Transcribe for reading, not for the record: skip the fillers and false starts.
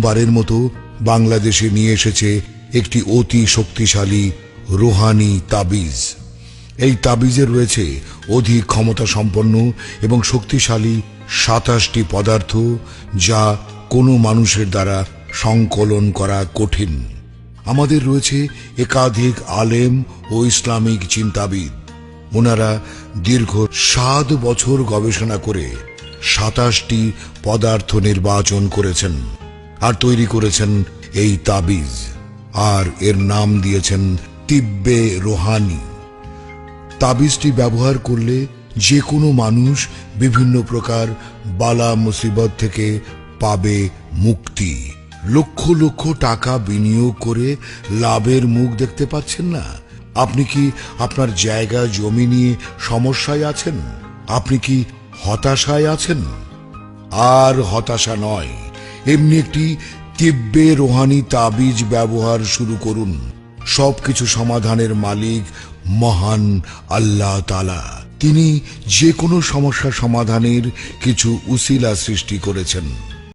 প্রথমবারের মতো বাংলাদেশে নিয়ে এসেছে একটি অতি শক্তিশালী রুহানি তাবিজ। এই তাবিজে রয়েছে অধিক ক্ষমতা সম্পন্ন এবং শক্তিশালী 27টি পদার্থ, যা কোনো মানুষের দ্বারা সংকলন করা কঠিন। আমাদের রয়েছে একাধিক আলেম ও ইসলামিক চিন্তাবিদ। ওনারা দীর্ঘ 7 বছর গবেষণা করে 27টি পদার্থ নির্বাচন করেছেন আর তৈরি করেছেন এই তাবিজ, আর এর নাম দিয়েছেন তিব্বে রুহানি। তাবিজটি ব্যবহার করলে যে কোনো মানুষ বিভিন্ন প্রকার বালা মুসিবত থেকে পাবে মুক্তি। লক্ষ লক্ষ টাকা বিনিয়োগ করে লাভের মুখ দেখতে পাচ্ছেন না? আপনি কি আপনার জায়গা জমি নিয়ে সমস্যায় আছেন? আপনি কি হতাশায় আছেন? আর হতাশা নয়, এমনি একটি তিব্বে রুহানি তাবিজ ব্যবহার শুরু করুন। সবকিছু সমাধানের মালিক মহান আল্লাহ তাআলা। তিনি যে কোনো সমস্যা সমাধানের কিছু উসিলা সৃষ্টি করেছেন।